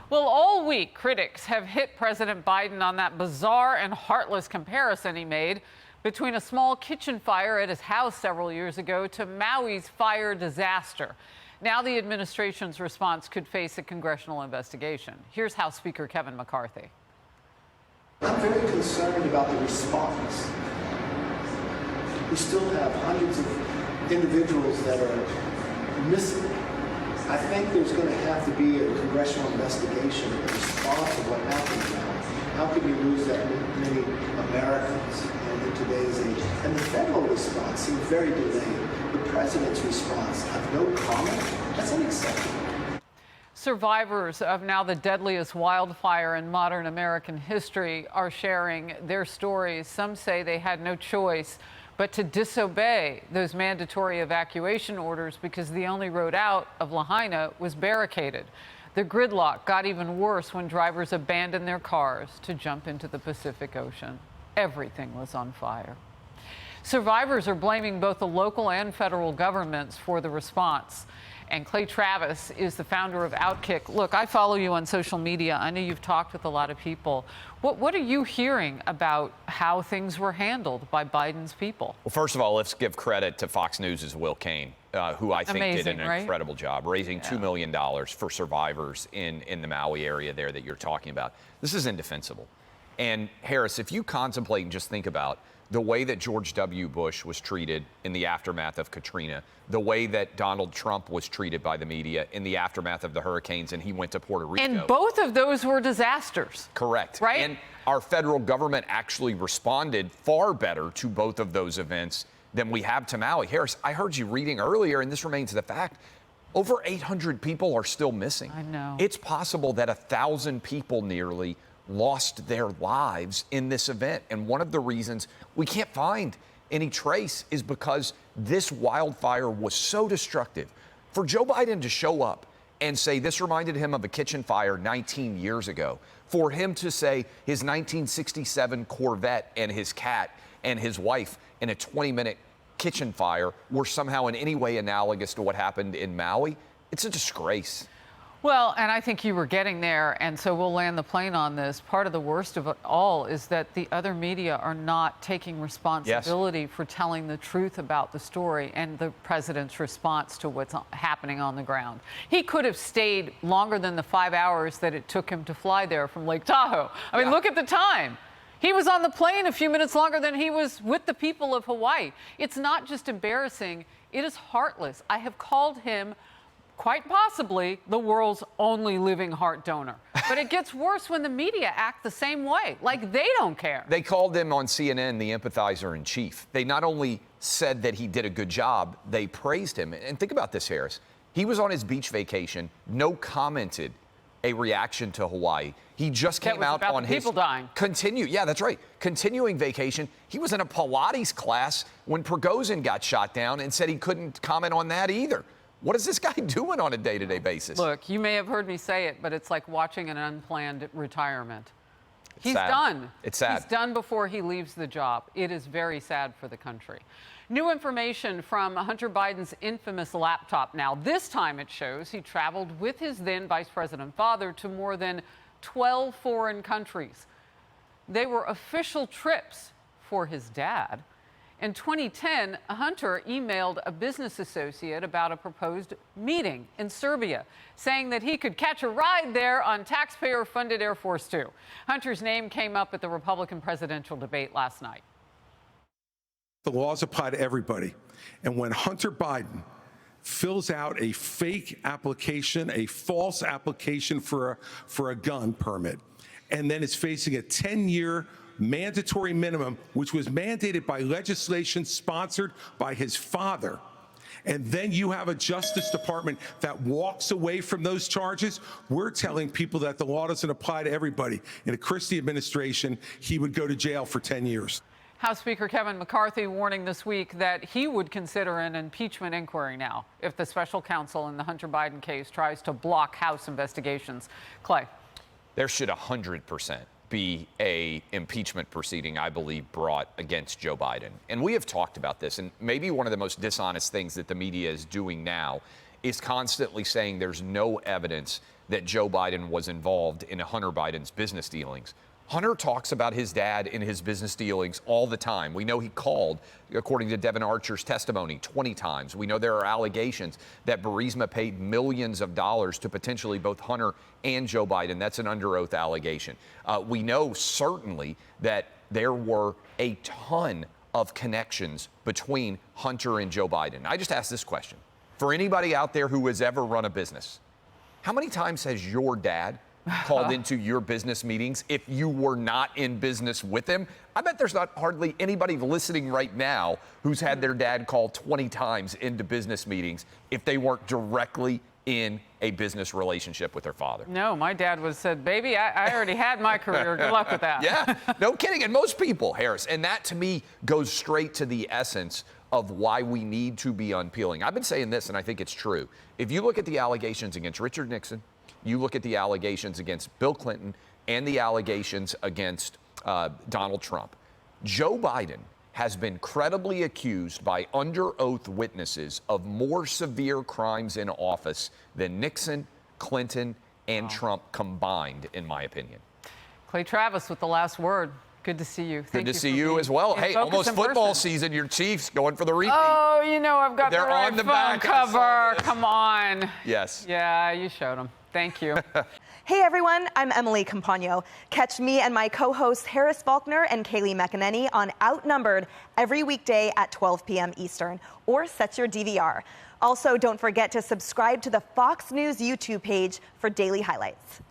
Well, all week, critics have hit President Biden on that bizarre and heartless comparison he made between a small kitchen fire at his house several years ago to Maui's fire disaster. Now the administration's response could face a congressional investigation. Here's House Speaker Kevin McCarthy. I'm very concerned about the response. We still have hundreds of individuals that are missing. I think there's going to have to be a congressional investigation in response of what happened now. How could we lose that many Americans in today's age? And the federal response seems very delayed. The president's response, I have no comment. That's unacceptable. Survivors of now the deadliest wildfire in modern American history are sharing their stories. Some say they had no choice but to disobey those mandatory evacuation orders because the only road out of Lahaina was barricaded. The gridlock got even worse when drivers abandoned their cars to jump into the Pacific Ocean. Everything was on fire. Survivors are blaming both the local and federal governments for the response. And Clay Travis is the founder of OutKick. Look, I follow you on social media. I know you've talked with a lot of people. What are you hearing about how things were handled by Biden's people? Well, first of all, let's give credit to Fox News' Will Cain, who I think did an incredible job, raising $2 million for survivors in the Maui area there that you're talking about. This is indefensible. And Harris, if you contemplate and just think about the way that George W. Bush was treated in the aftermath of Katrina, the way that Donald Trump was treated by the media in the aftermath of the hurricanes, and he went to Puerto Rico. And both of those were disasters. Correct. Right? And our federal government actually responded far better to both of those events than we have to Maui. Harris, I heard you reading earlier, and this remains the fact, over 800 people are still missing. I know. It's possible that 1,000 people nearly lost their lives in this event. And one of the reasons we can't find any trace is because this wildfire was so destructive. For Joe Biden to show up and say this reminded him of a kitchen fire 19 years ago, for him to say his 1967 Corvette and his cat and his wife in a 20-minute kitchen fire were somehow in any way analogous to what happened in Maui, it's a disgrace. Well, and I think you were getting there, and so we'll land the plane on this. Part of the worst of it all is that the other media are not taking responsibility for telling the truth about the story and the president's response to what's happening on the ground. He could have stayed longer than the 5 hours that it took him to fly there from Lake Tahoe. I mean, look at the time. He was on the plane a few minutes longer than he was with the people of Hawaii. It's not just embarrassing, it is heartless. I have called him quite possibly the world's only living heart donor. But it gets worse when the media act the same way, like they don't care. They called him on CNN the empathizer in chief. They not only said that he did a good job, they praised him. And think about this, Harris. He was on his beach vacation, no commented a reaction to Hawaii. He just came out on his people dying. Yeah, that's right. Continuing vacation. He was in a Pilates class when Prigozhin got shot down and said he couldn't comment on that either. What is this guy doing on a day-to-day basis? Look, you may have heard me say it, but it's like watching an unplanned retirement. He's sad. done. It's sad. He's done before he leaves the job. It is very sad for the country. New information from Hunter Biden's infamous laptop now. This time it shows he traveled with his then Vice President father to more than 12 foreign countries. They were official trips for his dad. In 2010, Hunter emailed a business associate about a proposed meeting in Serbia, saying that he could catch a ride there on taxpayer-funded Air Force Two. Hunter's name came up at the Republican presidential debate last night. The laws apply to everybody. And when Hunter Biden fills out a fake application, a false application for a gun permit, and then is facing a 10-year mandatory minimum, which was mandated by legislation sponsored by his father, and then you have a Justice Department that walks away from those charges, we're telling people that the law doesn't apply to everybody. In a Christie administration, he would go to jail for 10 years. House Speaker Kevin McCarthy warning this week that he would consider an impeachment inquiry now if the special counsel in the Hunter Biden case tries to block House investigations. Clay. There should 100% be a impeachment proceeding, I believe, brought against Joe Biden. And we have talked about this, and maybe one of the most dishonest things that the media is doing now is constantly saying there's no evidence that Joe Biden was involved in Hunter Biden's business dealings. Hunter talks about his dad in his business dealings all the time. We know he called, according to Devin Archer's testimony, 20 times. We know there are allegations that Burisma paid millions of dollars to potentially both Hunter and Joe Biden. That's an under oath allegation. We know certainly that there were a ton of connections between Hunter and Joe Biden. I just asked this question. For anybody out there who has ever run a business, how many times has your dad called into your business meetings if you were not in business with him? I bet there's not hardly anybody listening right now who's had their dad call 20 times into business meetings if they weren't directly in a business relationship with their father. No, my dad said, baby, I already had my career. Good luck with that. Yeah, no kidding. And most people, Harris, and that to me goes straight to the essence of why we need to be unpeeling. I've been saying this, and I think it's true. If you look at the allegations against Richard Nixon, you look at the allegations against Bill Clinton and the allegations against Donald Trump, Joe Biden has been credibly accused by under oath witnesses of more severe crimes in office than Nixon, Clinton, and Trump combined, in my opinion. Clay Travis with the last word. Good to see you. Good to see you as well. Hey, almost football season. Your Chiefs going for the repeat. Oh, you know I've got the right on the phone back cover. Come on. Yes. Yeah, you showed them. Thank you. Hey everyone, I'm Emily Campagno. Catch me and my co-hosts Harris Faulkner and Kaylee McEnany on Outnumbered every weekday at 12 p.m. Eastern, or set your DVR. Also, don't forget to subscribe to the Fox News YouTube page for daily highlights.